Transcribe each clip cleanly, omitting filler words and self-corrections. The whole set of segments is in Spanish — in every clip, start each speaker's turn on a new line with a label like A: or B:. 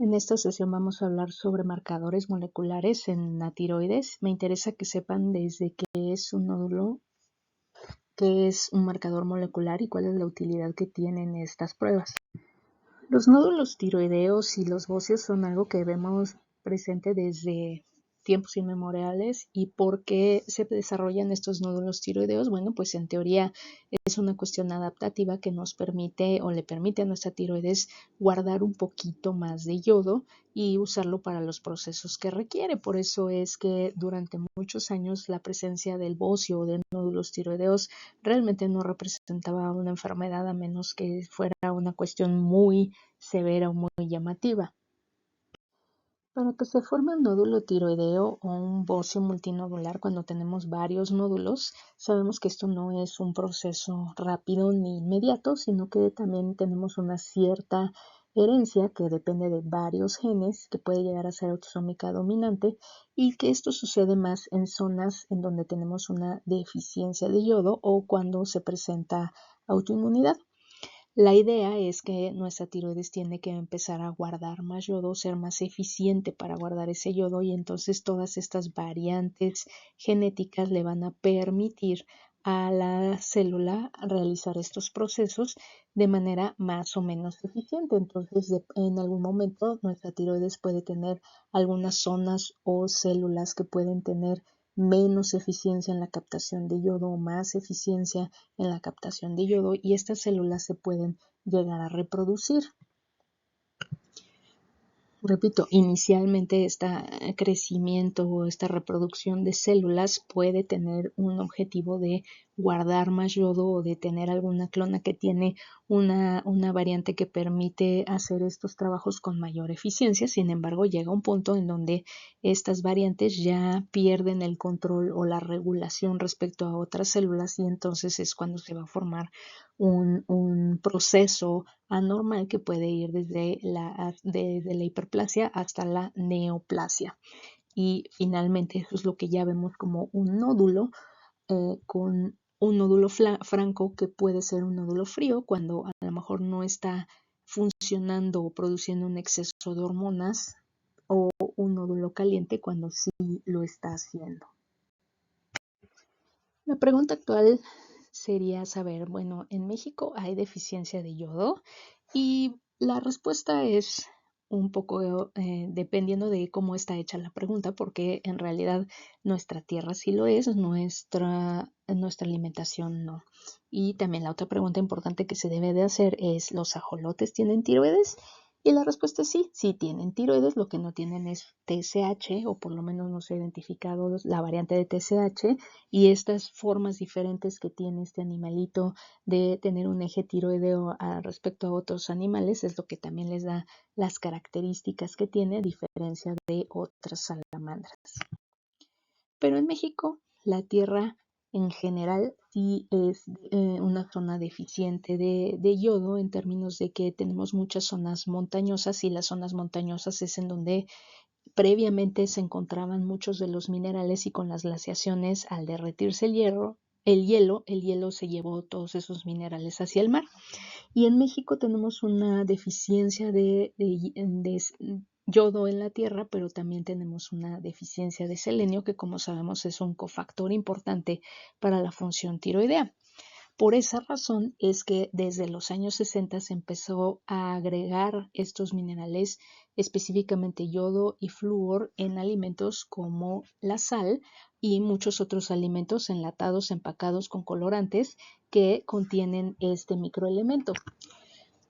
A: En esta sesión vamos a hablar sobre marcadores moleculares en la tiroides. Me interesa que sepan desde qué es un nódulo, qué es un marcador molecular y cuál es la utilidad que tienen estas pruebas. Los nódulos tiroideos y los bóceos son algo que vemos presente desde tiempos inmemoriales. ¿Y por qué se desarrollan estos nódulos tiroideos? Bueno, pues en teoría es una cuestión adaptativa que nos permite o le permite a nuestra tiroides guardar un poquito más de yodo y usarlo para los procesos que requiere. Por eso es que durante muchos años la presencia del bocio o de nódulos tiroideos realmente no representaba una enfermedad, a menos que fuera una cuestión muy severa o muy llamativa. Para que se forme un nódulo tiroideo o un bocio multinodular cuando tenemos varios nódulos, sabemos que esto no es un proceso rápido ni inmediato, sino que también tenemos una cierta herencia que depende de varios genes, que puede llegar a ser autosómica dominante, y que esto sucede más en zonas en donde tenemos una deficiencia de yodo o cuando se presenta autoinmunidad. La idea es que nuestra tiroides tiene que empezar a guardar más yodo, ser más eficiente para guardar ese yodo, y entonces todas estas variantes genéticas le van a permitir a la célula realizar estos procesos de manera más o menos eficiente. Entonces, en algún momento nuestra tiroides puede tener algunas zonas o células que pueden tener menos eficiencia en la captación de yodo o más eficiencia en la captación de yodo, y estas células se pueden llegar a reproducir. Repito, inicialmente este crecimiento o esta reproducción de células puede tener un objetivo de guardar más yodo o de tener alguna clona que tiene una variante que permite hacer estos trabajos con mayor eficiencia. Sin embargo, llega un punto en donde estas variantes ya pierden el control o la regulación respecto a otras células, y entonces es cuando se va a formar un proceso anormal que puede ir desde la hiperplasia hasta la neoplasia. Y finalmente eso es lo que ya vemos como un nódulo, con un nódulo franco, que puede ser un nódulo frío cuando a lo mejor no está funcionando o produciendo un exceso de hormonas, o un nódulo caliente cuando sí lo está haciendo. La pregunta actual sería saber, bueno, en México hay deficiencia de yodo, y la respuesta es un poco dependiendo de cómo está hecha la pregunta, porque en realidad nuestra tierra sí lo es, nuestra alimentación no. Y también la otra pregunta importante que se debe de hacer es, ¿los ajolotes tienen tiroides? Y la respuesta es sí, sí tienen tiroides. Lo que no tienen es TSH, o por lo menos no se ha identificado la variante de TSH, y estas formas diferentes que tiene este animalito de tener un eje tiroideo respecto a otros animales es lo que también les da las características que tiene, a diferencia de otras salamandras. Pero en México, la tierra en general sí es una zona deficiente de yodo, en términos de que tenemos muchas zonas montañosas, y las zonas montañosas es en donde previamente se encontraban muchos de los minerales, y con las glaciaciones, al derretirse el hielo se llevó todos esos minerales hacia el mar. Y en México tenemos una deficiencia de yodo en la tierra, pero también tenemos una deficiencia de selenio, que como sabemos es un cofactor importante para la función tiroidea. Por esa razón es que desde los años 60 se empezó a agregar estos minerales, específicamente yodo y flúor, en alimentos como la sal y muchos otros alimentos enlatados, empacados con colorantes que contienen este microelemento.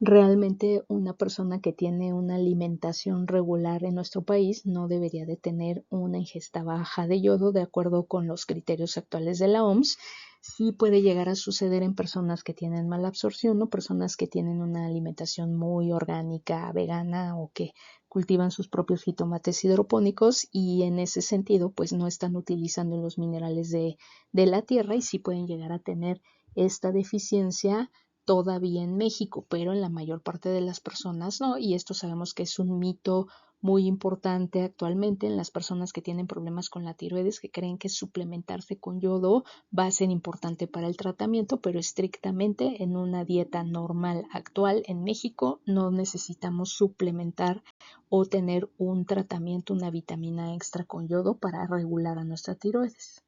A: Realmente una persona que tiene una alimentación regular en nuestro país no debería de tener una ingesta baja de yodo, de acuerdo con los criterios actuales de la OMS. Sí puede llegar a suceder en personas que tienen mala absorción, o personas que tienen una alimentación muy orgánica, vegana, o que cultivan sus propios jitomates hidropónicos, y en ese sentido pues no están utilizando los minerales de la tierra, y sí pueden llegar a tener esta deficiencia todavía en México, pero en la mayor parte de las personas no, y esto sabemos que es un mito muy importante actualmente en las personas que tienen problemas con la tiroides, que creen que suplementarse con yodo va a ser importante para el tratamiento, pero estrictamente en una dieta normal actual en México no necesitamos suplementar o tener un tratamiento, una vitamina extra con yodo para regular a nuestra tiroides.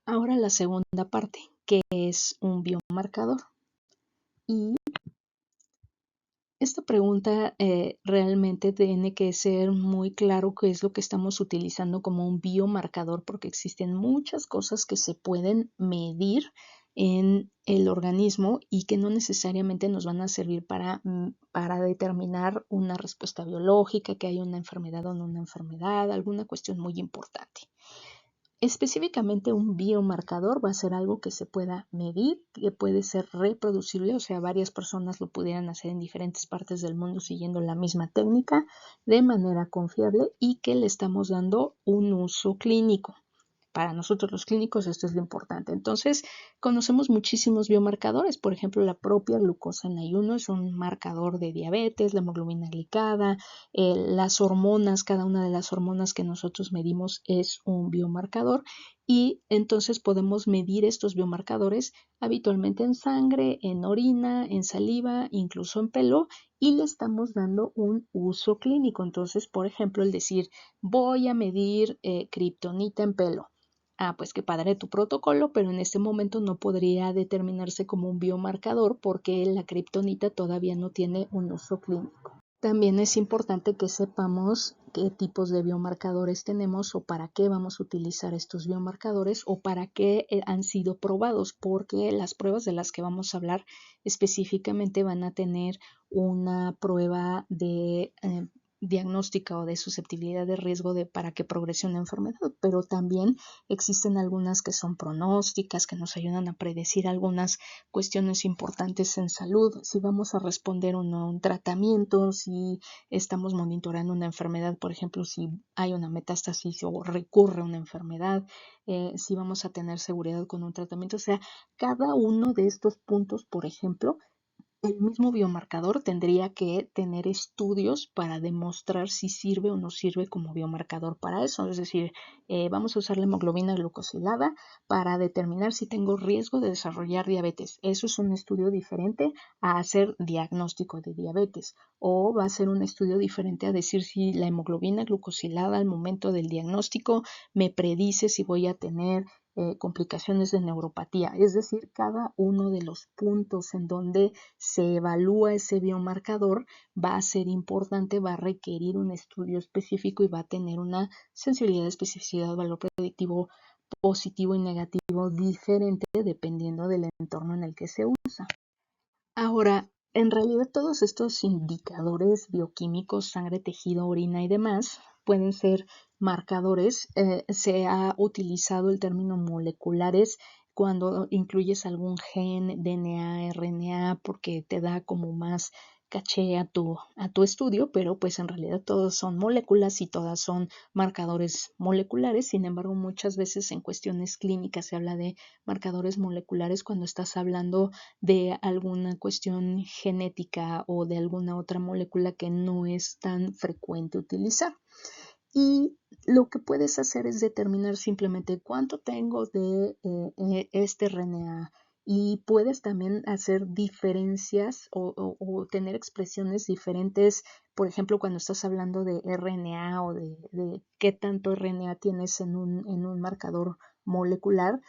A: Ahora la segunda parte, que es un biomarcador. Y esta pregunta realmente tiene que ser muy claro qué es lo que estamos utilizando como un biomarcador, porque existen muchas cosas que se pueden medir en el organismo y que no necesariamente nos van a servir para determinar una respuesta biológica, que hay una enfermedad o no una enfermedad, alguna cuestión muy importante. Específicamente un biomarcador va a ser algo que se pueda medir, que puede ser reproducible, o sea, varias personas lo pudieran hacer en diferentes partes del mundo siguiendo la misma técnica de manera confiable y que le estamos dando un uso clínico. Para nosotros los clínicos esto es lo importante. Entonces, conocemos muchísimos biomarcadores. Por ejemplo, la propia glucosa en ayuno es un marcador de diabetes, la hemoglobina glicada, las hormonas, cada una de las hormonas que nosotros medimos es un biomarcador y entonces podemos medir estos biomarcadores habitualmente en sangre, en orina, en saliva, incluso en pelo y le estamos dando un uso clínico. Entonces, por ejemplo, el decir voy a medir kriptonita en pelo. Ah, pues qué padre tu protocolo, pero en este momento no podría determinarse como un biomarcador porque la kriptonita todavía no tiene un uso clínico. También es importante que sepamos qué tipos de biomarcadores tenemos o para qué vamos a utilizar estos biomarcadores o para qué han sido probados, porque las pruebas de las que vamos a hablar específicamente van a tener una prueba de diagnóstica o de susceptibilidad de riesgo para que progrese una enfermedad, pero también existen algunas que son pronósticas, que nos ayudan a predecir algunas cuestiones importantes en salud, si vamos a responder o no a un tratamiento, si estamos monitoreando una enfermedad, por ejemplo, si hay una metástasis o recurre una enfermedad, si vamos a tener seguridad con un tratamiento, o sea, cada uno de estos puntos, por ejemplo, el mismo biomarcador tendría que tener estudios para demostrar si sirve o no sirve como biomarcador para eso. Es decir, vamos a usar la hemoglobina glucosilada para determinar si tengo riesgo de desarrollar diabetes. Eso es un estudio diferente a hacer diagnóstico de diabetes. O va a ser un estudio diferente a decir si la hemoglobina glucosilada al momento del diagnóstico me predice si voy a tener complicaciones de neuropatía. Es decir, cada uno de los puntos en donde se evalúa ese biomarcador va a ser importante, va a requerir un estudio específico y va a tener una sensibilidad, especificidad, valor predictivo positivo y negativo diferente dependiendo del entorno en el que se usa. Ahora, en realidad todos estos indicadores bioquímicos, sangre, tejido, orina y demás, pueden ser marcadores. Se ha utilizado el término moleculares cuando incluyes algún gen, DNA, RNA, porque te da como más caché a tu estudio, pero pues en realidad todos son moléculas y todas son marcadores moleculares. Sin embargo, muchas veces en cuestiones clínicas se habla de marcadores moleculares cuando estás hablando de alguna cuestión genética o de alguna otra molécula que no es tan frecuente utilizar. Y lo que puedes hacer es determinar simplemente cuánto tengo de este RNA y puedes también hacer diferencias o tener expresiones diferentes, por ejemplo, cuando estás hablando de RNA o de qué tanto RNA tienes en un marcador molecular,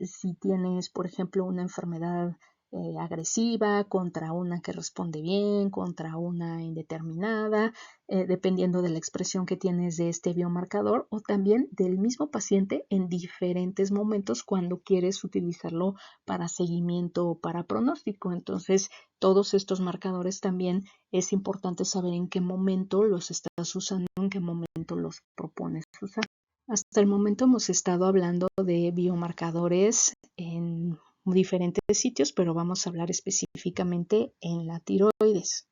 A: si tienes, por ejemplo, una enfermedad agresiva contra una que responde bien, contra una indeterminada, dependiendo de la expresión que tienes de este biomarcador o también del mismo paciente en diferentes momentos cuando quieres utilizarlo para seguimiento o para pronóstico. Entonces, todos estos marcadores también es importante saber en qué momento los estás usando, en qué momento los propones usar. Hasta el momento hemos estado hablando de biomarcadores en diferentes sitios, pero vamos a hablar específicamente en la tiroides.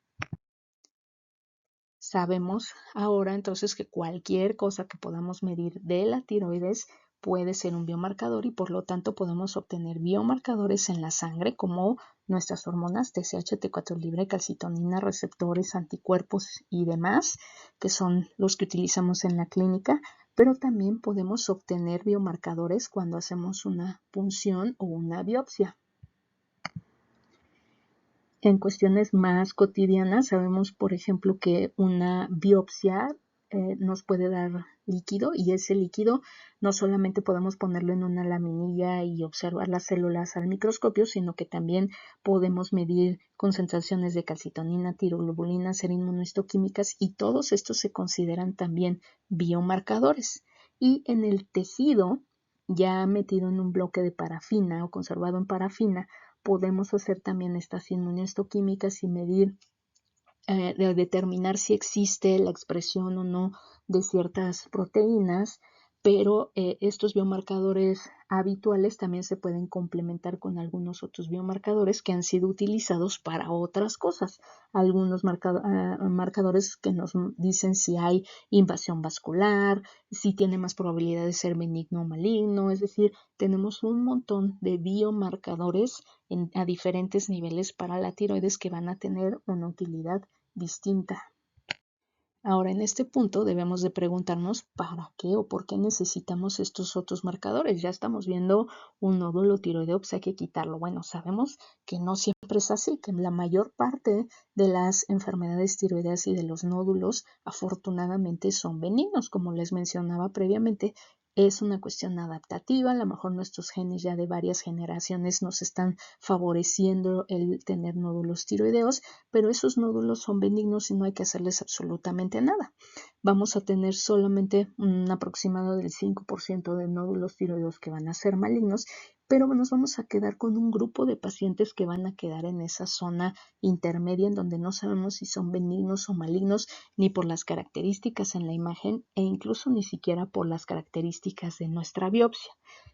A: Sabemos ahora entonces que cualquier cosa que podamos medir de la tiroides puede ser un biomarcador y por lo tanto podemos obtener biomarcadores en la sangre como nuestras hormonas TSH, T4 libre, calcitonina, receptores, anticuerpos y demás, que son los que utilizamos en la clínica, pero también podemos obtener biomarcadores cuando hacemos una punción o una biopsia. En cuestiones más cotidianas, sabemos, por ejemplo, que una biopsia nos puede dar líquido y ese líquido no solamente podemos ponerlo en una laminilla y observar las células al microscopio, sino que también podemos medir concentraciones de calcitonina, tiroglobulinas, inmunohistoquímicas y todos estos se consideran también biomarcadores. Y en el tejido, ya metido en un bloque de parafina o conservado en parafina, podemos hacer también estas inmunohistoquímicas y medir, determinar si existe la expresión o no de ciertas proteínas, pero estos biomarcadores habituales también se pueden complementar con algunos otros biomarcadores que han sido utilizados para otras cosas. Algunos marcadores que nos dicen si hay invasión vascular, si tiene más probabilidad de ser benigno o maligno, es decir, tenemos un montón de biomarcadores a diferentes niveles para la tiroides que van a tener una utilidad distinta. Ahora, en este punto debemos de preguntarnos para qué o por qué necesitamos estos otros marcadores. Ya estamos viendo un nódulo tiroideo, pues hay que quitarlo. Bueno, sabemos que no siempre es así, que la mayor parte de las enfermedades tiroideas y de los nódulos afortunadamente son benignos, como les mencionaba previamente. Es una cuestión adaptativa, a lo mejor nuestros genes ya de varias generaciones nos están favoreciendo el tener nódulos tiroideos, pero esos nódulos son benignos y no hay que hacerles absolutamente nada. Vamos a tener solamente un aproximado del 5% de nódulos tiroideos que van a ser malignos, pero nos vamos a quedar con un grupo de pacientes que van a quedar en esa zona intermedia en donde no sabemos si son benignos o malignos ni por las características en la imagen e incluso ni siquiera por las características de nuestra biopsia.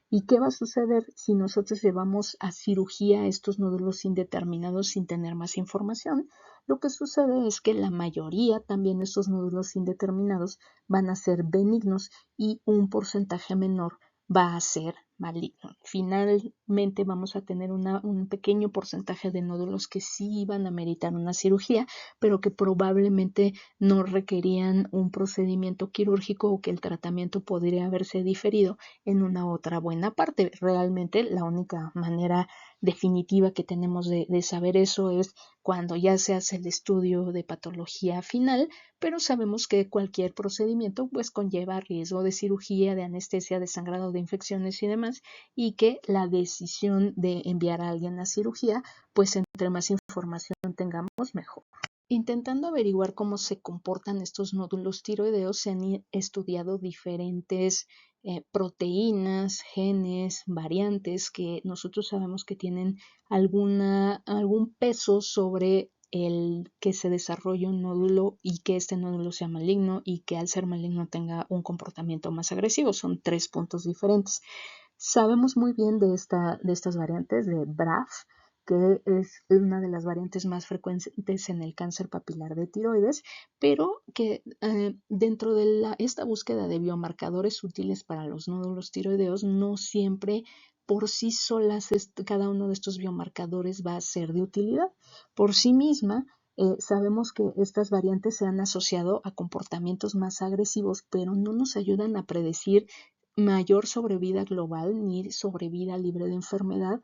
A: ¿Y qué va a suceder si nosotros llevamos a cirugía estos nódulos indeterminados sin tener más información? Lo que sucede es que la mayoría también de estos nódulos indeterminados van a ser benignos y un porcentaje menor va a ser maligno. Finalmente vamos a tener un pequeño porcentaje de nódulos que sí van a meritar una cirugía, pero que probablemente no requerían un procedimiento quirúrgico o que el tratamiento podría haberse diferido en una otra buena parte. Realmente la única manera definitiva que tenemos de saber eso es cuando ya se hace el estudio de patología final, pero sabemos que cualquier procedimiento pues conlleva riesgo de cirugía, de anestesia, de sangrado, de infecciones y demás, y que la decisión de enviar a alguien a cirugía, pues entre más información tengamos, mejor. Intentando averiguar cómo se comportan estos nódulos tiroideos, se han estudiado diferentes proteínas, genes, variantes que nosotros sabemos que tienen algún peso sobre el que se desarrolle un nódulo y que este nódulo sea maligno y que al ser maligno tenga un comportamiento más agresivo. Son 3 puntos diferentes. Sabemos muy bien de estas variantes de BRAF, que es una de las variantes más frecuentes en el cáncer papilar de tiroides, pero que dentro de esta búsqueda de biomarcadores útiles para los nódulos tiroideos, no siempre por sí solas cada uno de estos biomarcadores va a ser de utilidad. Por sí misma, sabemos que estas variantes se han asociado a comportamientos más agresivos, pero no nos ayudan a predecir mayor sobrevida global ni sobrevida libre de enfermedad,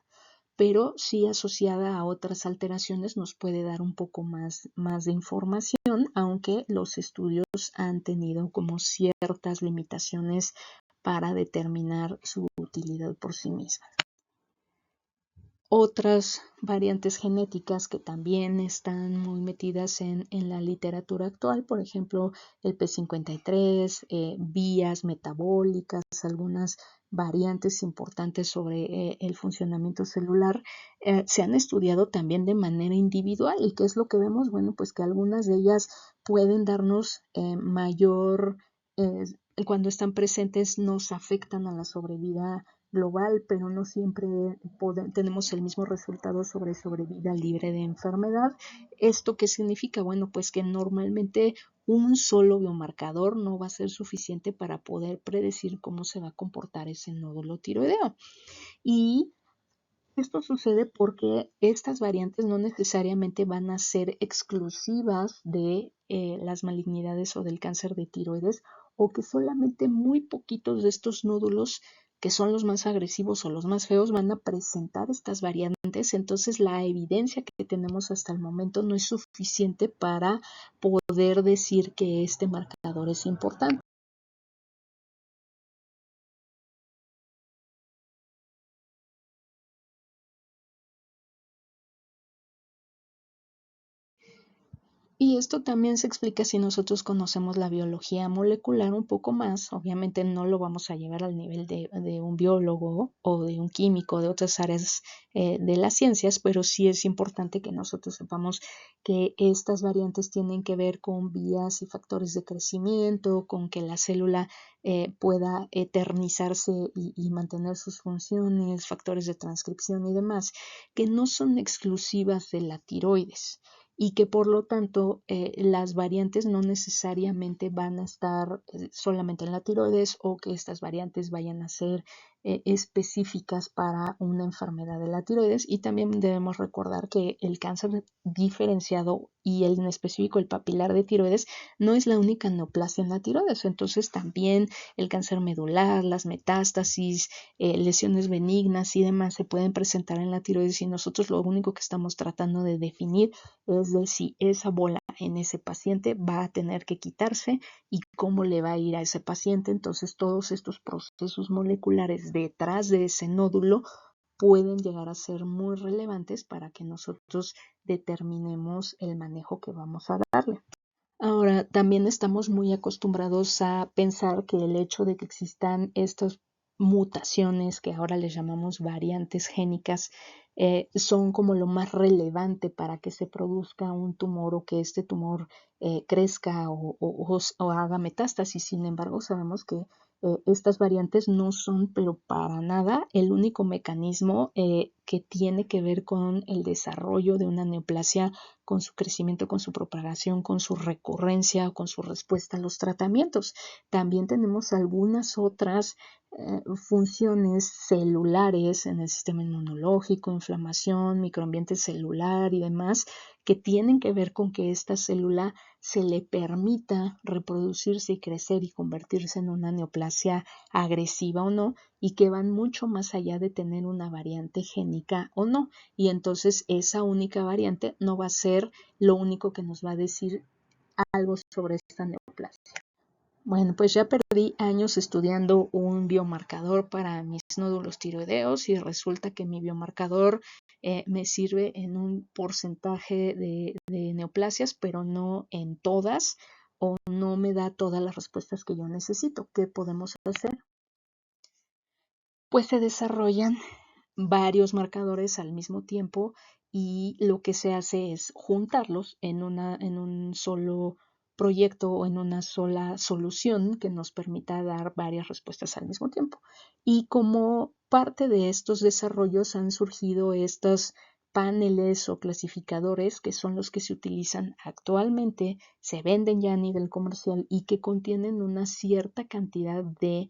A: pero sí asociada a otras alteraciones nos puede dar un poco más de información, aunque los estudios han tenido como ciertas limitaciones para determinar su utilidad por sí misma. Otras variantes genéticas que también están muy metidas en la literatura actual, por ejemplo, el P53, vías metabólicas, algunas variantes importantes sobre el funcionamiento celular, se han estudiado también de manera individual. ¿Y qué es lo que vemos? Bueno, pues que algunas de ellas pueden darnos mayor, cuando están presentes nos afectan a la sobrevida global, pero no siempre tenemos el mismo resultado sobrevida libre de enfermedad. ¿Esto qué significa? Bueno, pues que normalmente un solo biomarcador no va a ser suficiente para poder predecir cómo se va a comportar ese nódulo tiroideo. Y esto sucede porque estas variantes no necesariamente van a ser exclusivas de las malignidades o del cáncer de tiroides, o que solamente muy poquitos de estos nódulos, que son los más agresivos o los más feos, van a presentar estas variantes. Entonces la evidencia que tenemos hasta el momento no es suficiente para poder decir que este marcador es importante. Y esto también se explica si nosotros conocemos la biología molecular un poco más. Obviamente no lo vamos a llevar al nivel de un biólogo o de un químico de otras áreas de las ciencias, pero sí es importante que nosotros sepamos que estas variantes tienen que ver con vías y factores de crecimiento, con que la célula pueda eternizarse y mantener sus funciones, factores de transcripción y demás, que no son exclusivas de la tiroides y que por lo tanto las variantes no necesariamente van a estar solamente en la tiroides, o que estas variantes vayan a ser específicas para una enfermedad de la tiroides. Y también debemos recordar que el cáncer diferenciado y en específico el papilar de tiroides no es la única neoplasia en la tiroides. Entonces también el cáncer medular, las metástasis, lesiones benignas y demás se pueden presentar en la tiroides, y nosotros lo único que estamos tratando de definir es de si esa bola en ese paciente va a tener que quitarse y cómo le va a ir a ese paciente. Entonces todos estos procesos moleculares detrás de ese nódulo pueden llegar a ser muy relevantes para que nosotros determinemos el manejo que vamos a darle. Ahora, también estamos muy acostumbrados a pensar que el hecho de que existan estas mutaciones, que ahora les llamamos variantes génicas, son como lo más relevante para que se produzca un tumor, o que este tumor crezca o haga metástasis. Sin embargo, sabemos que estas variantes no son, pero para nada, el único mecanismo que tiene que ver con el desarrollo de una neoplasia, con su crecimiento, con su propagación, con su recurrencia o con su respuesta a los tratamientos. También tenemos algunas otras funciones celulares en el sistema inmunológico, inflamación, microambiente celular y demás, que tienen que ver con que esta célula se le permita reproducirse y crecer y convertirse en una neoplasia agresiva o no, y que van mucho más allá de tener una variante génica o no. Y entonces esa única variante no va a ser lo único que nos va a decir algo sobre esta neoplasia. Bueno, pues ya perdí años estudiando un biomarcador para mis nódulos tiroideos, y resulta que mi biomarcador me sirve en un porcentaje de neoplasias, pero no en todas, o no me da todas las respuestas que yo necesito. ¿Qué podemos hacer? Pues se desarrollan varios marcadores al mismo tiempo, y lo que se hace es juntarlos en un solo proyecto o en una sola solución que nos permita dar varias respuestas al mismo tiempo. Y como parte de estos desarrollos han surgido estos paneles o clasificadores, que son los que se utilizan actualmente, se venden ya a nivel comercial y que contienen una cierta cantidad de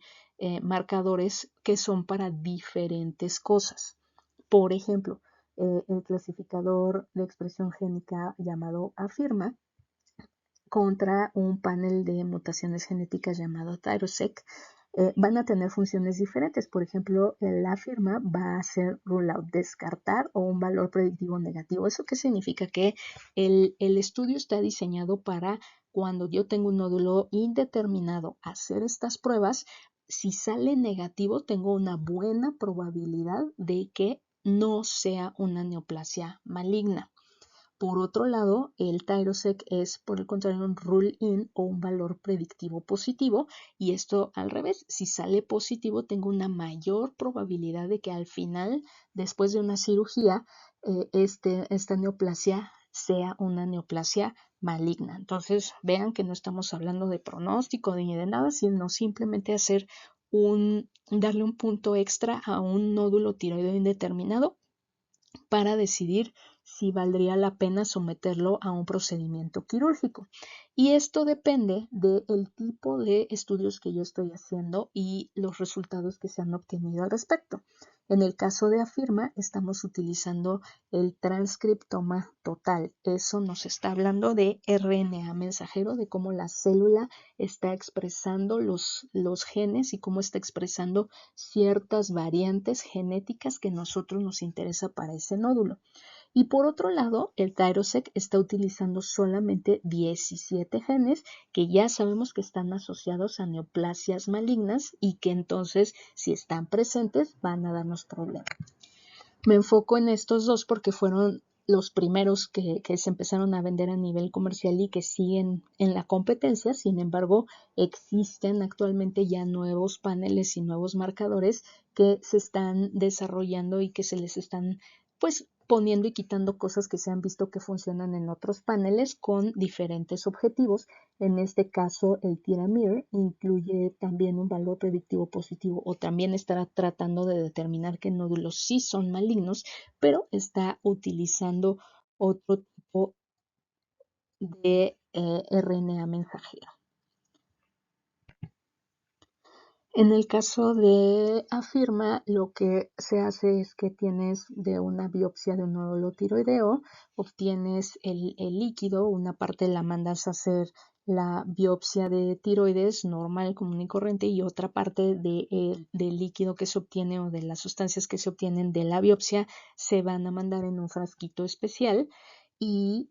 A: marcadores que son para diferentes cosas. Por ejemplo, el clasificador de expresión génica llamado AFIRMA contra un panel de mutaciones genéticas llamado Tyrosec van a tener funciones diferentes. Por ejemplo, la firma va a ser rule out, descartar, o un valor predictivo negativo. ¿Eso qué significa? Que el estudio está diseñado para, cuando yo tengo un nódulo indeterminado, hacer estas pruebas. Si sale negativo, tengo una buena probabilidad de que no sea una neoplasia maligna. Por otro lado, el Tyrosec es, por el contrario, un rule-in o un valor predictivo positivo, y esto al revés. Si sale positivo, tengo una mayor probabilidad de que al final, después de una cirugía, esta neoplasia sea una neoplasia maligna. Entonces, vean que no estamos hablando de pronóstico ni de nada, sino simplemente darle un punto extra a un nódulo tiroideo indeterminado para decidir si valdría la pena someterlo a un procedimiento quirúrgico. Y esto depende del tipo de estudios que yo estoy haciendo y los resultados que se han obtenido al respecto. En el caso de Afirma, estamos utilizando el transcriptoma total. Eso nos está hablando de RNA mensajero, de cómo la célula está expresando los genes y cómo está expresando ciertas variantes genéticas que a nosotros nos interesa para ese nódulo. Y por otro lado, el Tyrosec está utilizando solamente 17 genes que ya sabemos que están asociados a neoplasias malignas y que entonces, si están presentes, van a darnos problemas. Me enfoco en estos dos porque fueron los primeros que se empezaron a vender a nivel comercial y que siguen en la competencia. Sin embargo, existen actualmente ya nuevos paneles y nuevos marcadores que se están desarrollando y que se les están pues poniendo y quitando cosas que se han visto que funcionan en otros paneles con diferentes objetivos. En este caso, el Tiramir incluye también un valor predictivo positivo o también estará tratando de determinar qué nódulos sí son malignos, pero está utilizando otro tipo de RNA mensajero. En el caso de Afirma, lo que se hace es que tienes de una biopsia de un nódulo tiroideo, obtienes el líquido, una parte la mandas a hacer la biopsia de tiroides normal, común y corriente, y otra parte del líquido que se obtiene o de las sustancias que se obtienen de la biopsia se van a mandar en un frasquito especial y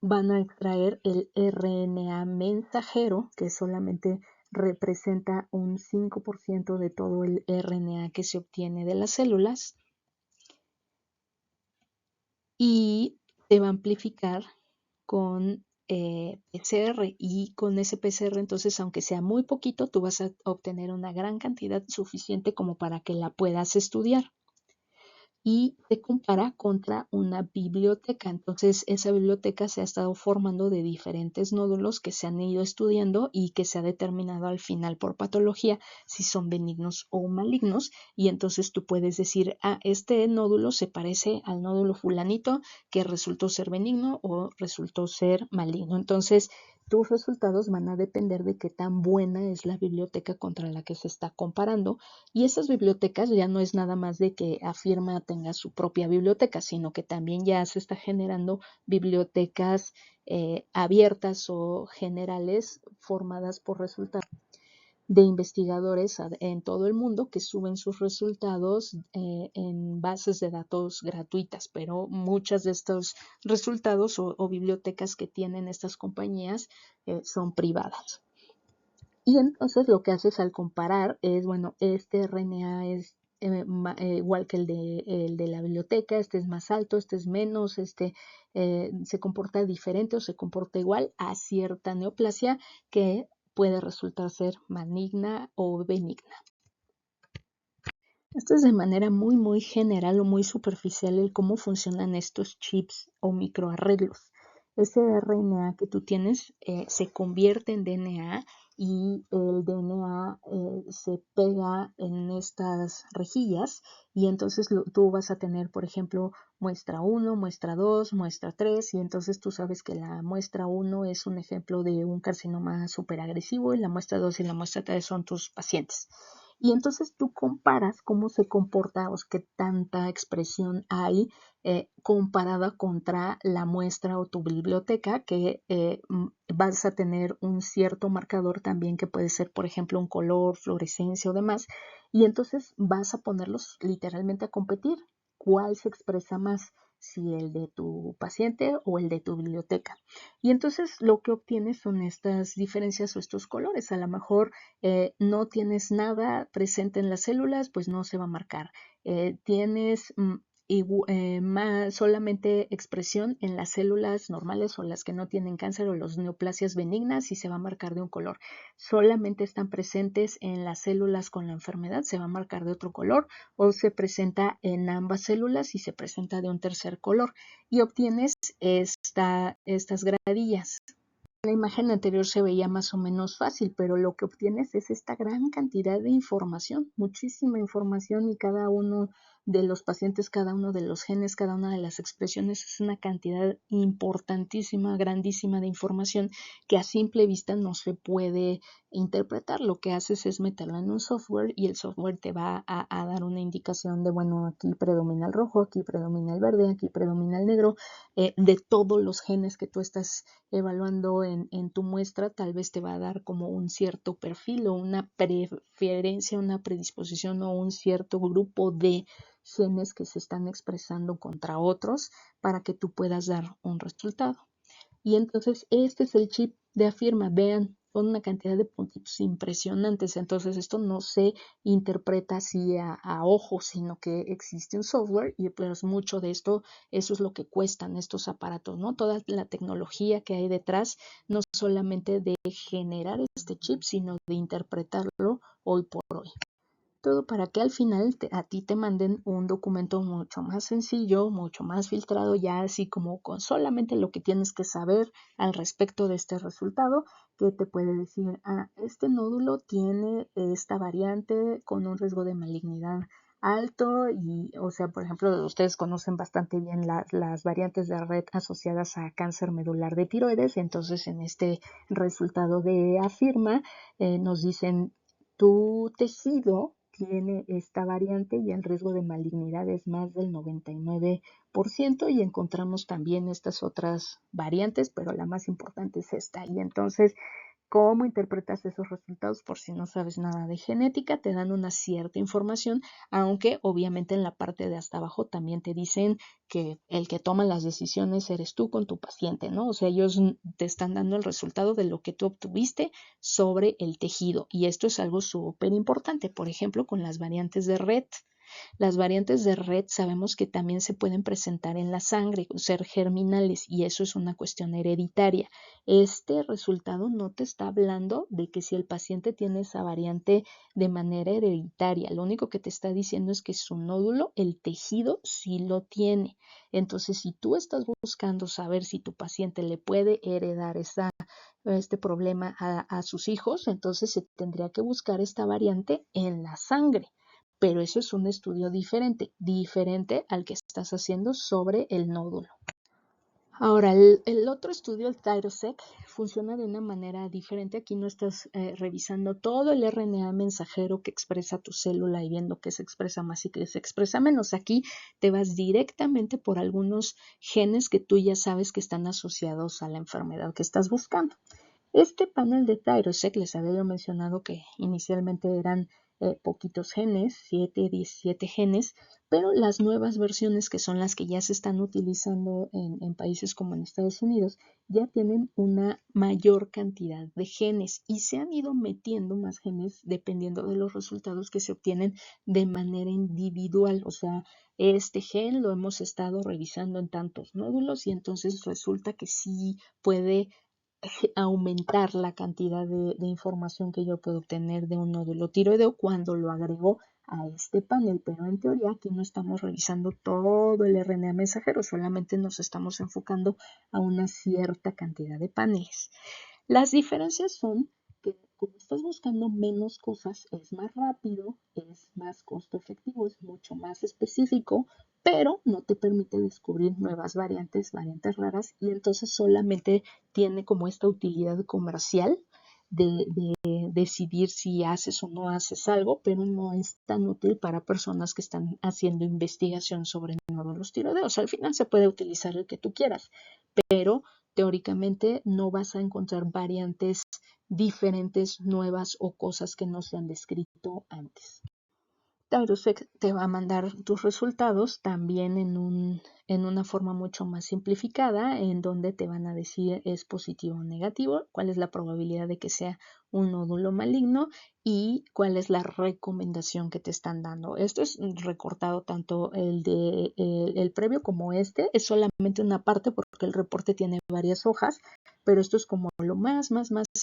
A: van a extraer el RNA mensajero, que solamente representa un 5% de todo el RNA que se obtiene de las células y se va a amplificar con PCR y con ese PCR entonces aunque sea muy poquito tú vas a obtener una gran cantidad suficiente como para que la puedas estudiar. Y se compara contra una biblioteca. Entonces, esa biblioteca se ha estado formando de diferentes nódulos que se han ido estudiando y que se ha determinado al final por patología si son benignos o malignos. Y entonces tú puedes decir, este nódulo se parece al nódulo fulanito que resultó ser benigno o resultó ser maligno. Entonces, tus resultados van a depender de qué tan buena es la biblioteca contra la que se está comparando. Y esas bibliotecas ya no es nada más de que Afirma tenga su propia biblioteca, sino que también ya se está generando bibliotecas abiertas o generales formadas por resultados de investigadores en todo el mundo que suben sus resultados en bases de datos gratuitas, pero muchas de estos resultados o bibliotecas que tienen estas compañías son privadas. Y entonces lo que haces al comparar es, bueno, este RNA es igual que el de la biblioteca, este es más alto, este es menos, este se comporta diferente o se comporta igual a cierta neoplasia que puede resultar ser maligna o benigna. Esto es de manera muy general o muy superficial el cómo funcionan estos chips o microarreglos. Ese RNA que tú tienes se convierte en DNA y el DNA se pega en estas rejillas y entonces tú vas a tener, por ejemplo, muestra 1, muestra 2, muestra 3 y entonces tú sabes que la muestra 1 es un ejemplo de un carcinoma superagresivo y la muestra 2 y la muestra 3 son tus pacientes. Y entonces tú comparas cómo se comporta o qué tanta expresión hay comparada contra la muestra o tu biblioteca, que vas a tener un cierto marcador también que puede ser, por ejemplo, un color, fluorescencia o demás, y entonces vas a ponerlos literalmente a competir. ¿Cuál se expresa más? Si el de tu paciente o el de tu biblioteca. Y entonces lo que obtienes son estas diferencias o estos colores. A lo mejor no tienes nada presente en las células, pues no se va a marcar. Tienes solamente expresión en las células normales o las que no tienen cáncer o las neoplasias benignas y se va a marcar de un color. Solamente están presentes en las células con la enfermedad, se va a marcar de otro color o se presenta en ambas células y se presenta de un tercer color y obtienes estas gradillas. La imagen anterior se veía más o menos fácil, pero lo que obtienes es esta gran cantidad de información, muchísima información y cada uno de los pacientes, cada uno de los genes, cada una de las expresiones, es una cantidad importantísima, grandísima de información que a simple vista no se puede interpretar. Lo que haces es meterla en un software y el software te va a dar una indicación de, bueno, aquí predomina el rojo, aquí predomina el verde, aquí predomina el negro, de todos los genes que tú estás evaluando en tu muestra. Tal vez te va a dar como un cierto perfil o una preferencia, una predisposición o un cierto grupo de genes que se están expresando contra otros para que tú puedas dar un resultado. Y entonces este es el chip de Afirma. Vean, son una cantidad de puntitos impresionantes. Entonces esto no se interpreta así a ojo, sino que existe un software y pues mucho de esto, eso es lo que cuestan estos aparatos, ¿no? Toda la tecnología que hay detrás, no solamente de generar este chip, sino de interpretarlo hoy por hoy. Todo para que al final a ti te manden un documento mucho más sencillo, mucho más filtrado, ya así como con solamente lo que tienes que saber al respecto de este resultado, que te puede decir, este nódulo tiene esta variante con un riesgo de malignidad alto y, o sea, por ejemplo, ustedes conocen bastante bien las variantes de red asociadas a cáncer medular de tiroides. Entonces en este resultado de Afirma nos dicen, tu tejido tiene esta variante y el riesgo de malignidad es más del 99%, y encontramos también estas otras variantes, pero la más importante es esta. Y entonces, ¿cómo interpretas esos resultados? Por si no sabes nada de genética, te dan una cierta información, aunque obviamente en la parte de hasta abajo también te dicen que el que toma las decisiones eres tú con tu paciente, ¿no? O sea, ellos te están dando el resultado de lo que tú obtuviste sobre el tejido. Y esto es algo súper importante, por ejemplo, con las variantes de red. Las variantes de red sabemos que también se pueden presentar en la sangre, ser germinales, y eso es una cuestión hereditaria. Este resultado no te está hablando de que si el paciente tiene esa variante de manera hereditaria. Lo único que te está diciendo es que su nódulo, el tejido, sí lo tiene. Entonces, si tú estás buscando saber si tu paciente le puede heredar este problema a sus hijos, entonces se tendría que buscar esta variante en la sangre. Pero eso es un estudio diferente al que estás haciendo sobre el nódulo. Ahora, el otro estudio, el Tyrosec, funciona de una manera diferente. Aquí no estás revisando todo el RNA mensajero que expresa tu célula y viendo qué se expresa más y qué se expresa menos. Aquí te vas directamente por algunos genes que tú ya sabes que están asociados a la enfermedad que estás buscando. Este panel de Tyrosec, les había mencionado que inicialmente eran poquitos genes, 7, 17 genes, pero las nuevas versiones, que son las que ya se están utilizando en países como en Estados Unidos, ya tienen una mayor cantidad de genes y se han ido metiendo más genes dependiendo de los resultados que se obtienen de manera individual. O sea, este gen lo hemos estado revisando en tantos nódulos y entonces resulta que sí puede aumentar la cantidad de información que yo puedo obtener de un nódulo tiroideo cuando lo agrego a este panel. Pero en teoría aquí no estamos revisando todo el RNA mensajero, solamente nos estamos enfocando a una cierta cantidad de paneles. Las diferencias son que como estás buscando menos cosas, es más rápido, es más costo efectivo, es mucho más específico, pero no te permite descubrir nuevas variantes raras, y entonces solamente tiene como esta utilidad comercial de decidir si haces o no haces algo, pero no es tan útil para personas que están haciendo investigación sobre nódulos tiroideos. Al final se puede utilizar el que tú quieras, pero teóricamente no vas a encontrar variantes diferentes, nuevas o cosas que no se han descrito antes. Tyrosec te va a mandar tus resultados también en una forma mucho más simplificada, en donde te van a decir es positivo o negativo, cuál es la probabilidad de que sea un nódulo maligno y cuál es la recomendación que te están dando. Esto es recortado, tanto el previo como este, es solamente una parte porque el reporte tiene varias hojas, pero esto es como lo más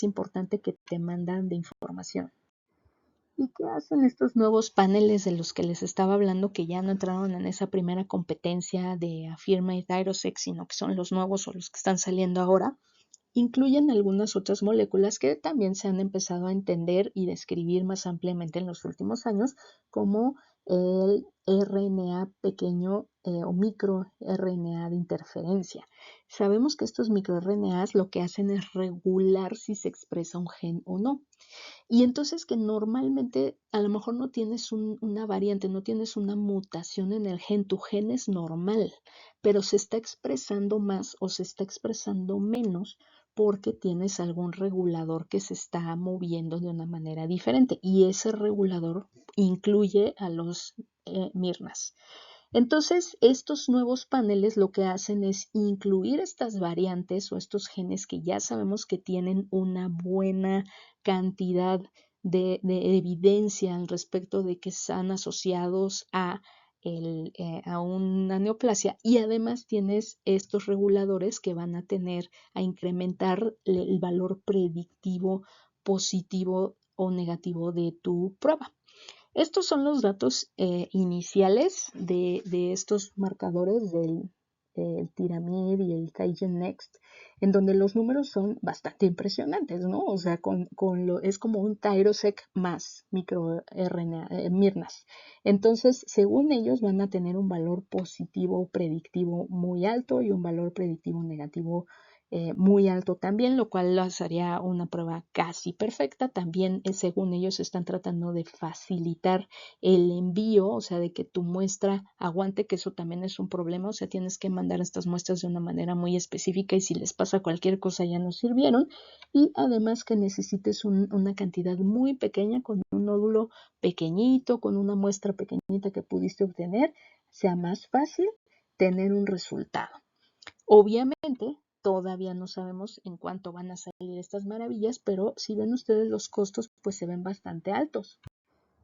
A: importante que te mandan de información. ¿Y qué hacen estos nuevos paneles de los que les estaba hablando, que ya no entraron en esa primera competencia de Afirma y Tyrosec, sino que son los nuevos o los que están saliendo ahora? Incluyen algunas otras moléculas que también se han empezado a entender y describir más ampliamente en los últimos años, como el RNA pequeño o microRNA de interferencia. Sabemos que estos microRNAs lo que hacen es regular si se expresa un gen o no. Y entonces que normalmente a lo mejor no tienes una variante, no tienes una mutación en el gen, tu gen es normal, pero se está expresando más o se está expresando menos porque tienes algún regulador que se está moviendo de una manera diferente y ese regulador incluye a los MIRNAs. Entonces, estos nuevos paneles lo que hacen es incluir estas variantes o estos genes que ya sabemos que tienen una buena cantidad de evidencia al respecto de que están asociados a una neoplasia y además tienes estos reguladores que van a incrementar el valor predictivo positivo o negativo de tu prueba. Estos son los datos iniciales de estos marcadores del Tiramid y el QIAGEN Next, en donde los números son bastante impresionantes, ¿no? O sea, es como un Tyrosec más microRNA, MIRNAs. Entonces, según ellos, van a tener un valor positivo predictivo muy alto y un valor predictivo negativo muy alto también, lo cual las haría una prueba casi perfecta. También, según ellos, están tratando de facilitar el envío, o sea, de que tu muestra aguante, que eso también es un problema, o sea, tienes que mandar estas muestras de una manera muy específica y si les pasa cualquier cosa ya no sirvieron. Y además que necesites una cantidad muy pequeña, con un nódulo pequeñito, con una muestra pequeñita que pudiste obtener, sea más fácil tener un resultado. Obviamente, todavía no sabemos en cuánto van a salir estas maravillas, pero si ven ustedes los costos, pues se ven bastante altos.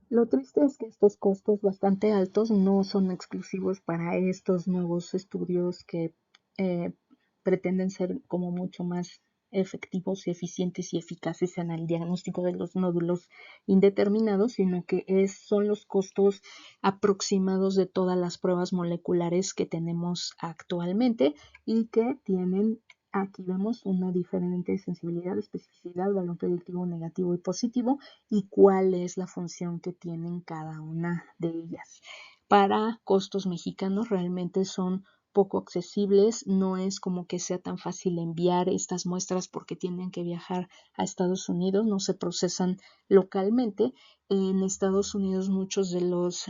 A: Lo triste es que estos costos bastante altos no son exclusivos para estos nuevos estudios que eh, pretenden ser como mucho más efectivos, eficientes y eficaces en el diagnóstico de los nódulos indeterminados, sino que son los costos aproximados de todas las pruebas moleculares que tenemos actualmente y que tienen. Aquí vemos una diferente sensibilidad, especificidad, valor predictivo negativo y positivo y cuál es la función que tienen cada una de ellas. Para costos mexicanos realmente son poco accesibles, no es como que sea tan fácil enviar estas muestras porque tienen que viajar a Estados Unidos, no se procesan localmente. En Estados Unidos muchos de los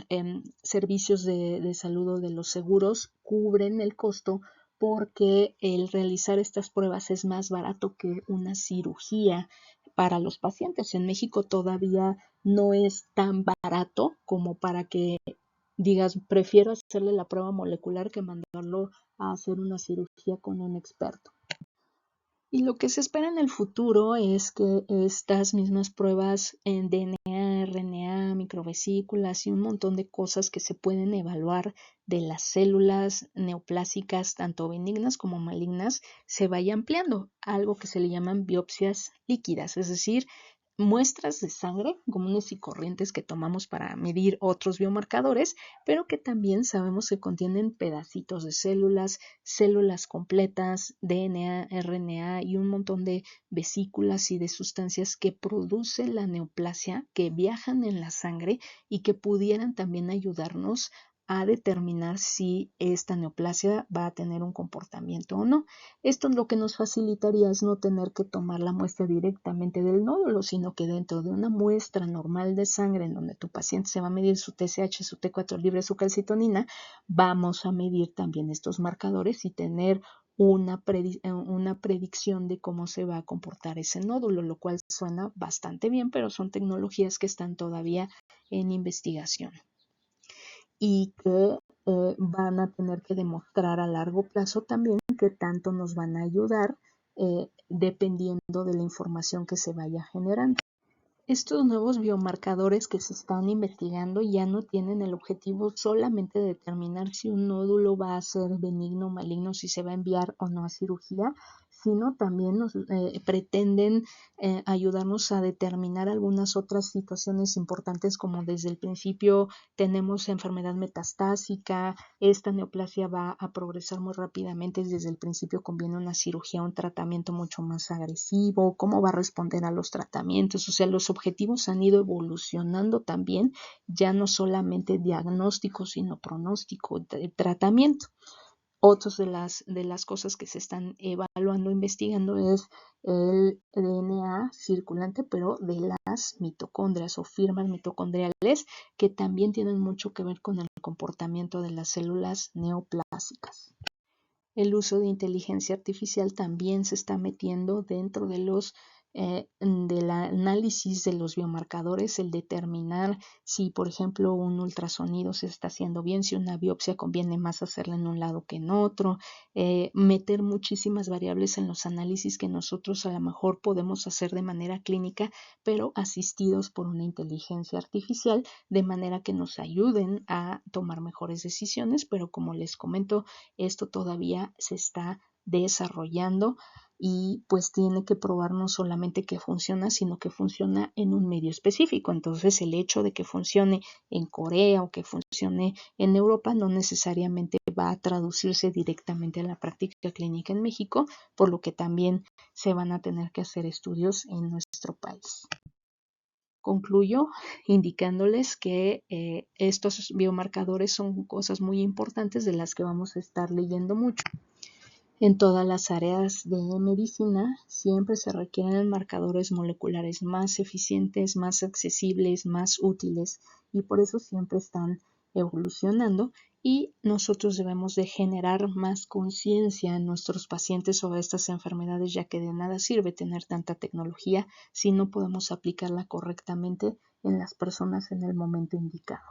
A: servicios de salud o de los seguros cubren el costo porque el realizar estas pruebas es más barato que una cirugía para los pacientes. En México todavía no es tan barato como para que digas, prefiero hacerle la prueba molecular que mandarlo a hacer una cirugía con un experto. Y lo que se espera en el futuro es que estas mismas pruebas en DNA, RNA, microvesículas y un montón de cosas que se pueden evaluar de las células neoplásicas, tanto benignas como malignas, se vaya ampliando, algo que se le llaman biopsias líquidas, es decir, muestras de sangre comunes y corrientes que tomamos para medir otros biomarcadores, pero que también sabemos que contienen pedacitos de células, células completas, DNA, RNA y un montón de vesículas y de sustancias que produce la neoplasia, que viajan en la sangre y que pudieran también ayudarnos a determinar si esta neoplasia va a tener un comportamiento o no. Esto lo que nos facilitaría es no tener que tomar la muestra directamente del nódulo, sino que dentro de una muestra normal de sangre en donde tu paciente se va a medir su TSH, su T4 libre, su calcitonina, vamos a medir también estos marcadores y tener una predicción de cómo se va a comportar ese nódulo, lo cual suena bastante bien, pero son tecnologías que están todavía en investigación y que van a tener que demostrar a largo plazo también que tanto nos van a ayudar dependiendo de la información que se vaya generando. Estos nuevos biomarcadores que se están investigando ya no tienen el objetivo solamente de determinar si un nódulo va a ser benigno o maligno, si se va a enviar o no a cirugía, sino también nos pretenden ayudarnos a determinar algunas otras situaciones importantes, como desde el principio tenemos enfermedad metastásica, esta neoplasia va a progresar muy rápidamente, desde el principio conviene una cirugía, un tratamiento mucho más agresivo, cómo va a responder a los tratamientos, o sea, los objetivos han ido evolucionando también, ya no solamente diagnóstico, sino pronóstico, tratamiento. Otras de las cosas que se están evaluando, investigando, es el DNA circulante, pero de las mitocondrias o firmas mitocondriales, que también tienen mucho que ver con el comportamiento de las células neoplásicas. El uso de inteligencia artificial también se está metiendo dentro de del análisis de los biomarcadores, el determinar si, por ejemplo, un ultrasonido se está haciendo bien, si una biopsia conviene más hacerla en un lado que en otro, meter muchísimas variables en los análisis que nosotros a lo mejor podemos hacer de manera clínica, pero asistidos por una inteligencia artificial, de manera que nos ayuden a tomar mejores decisiones, pero como les comento, esto todavía se está desarrollando y pues tiene que probar no solamente que funciona, sino que funciona en un medio específico. Entonces el hecho de que funcione en Corea o que funcione en Europa no necesariamente va a traducirse directamente a la práctica clínica en México, por lo que también se van a tener que hacer estudios en nuestro país. Concluyo indicándoles que estos biomarcadores son cosas muy importantes de las que vamos a estar leyendo mucho. En todas las áreas de medicina siempre se requieren marcadores moleculares más eficientes, más accesibles, más útiles, y por eso siempre están evolucionando, y nosotros debemos de generar más conciencia en nuestros pacientes sobre estas enfermedades, ya que de nada sirve tener tanta tecnología si no podemos aplicarla correctamente en las personas en el momento indicado.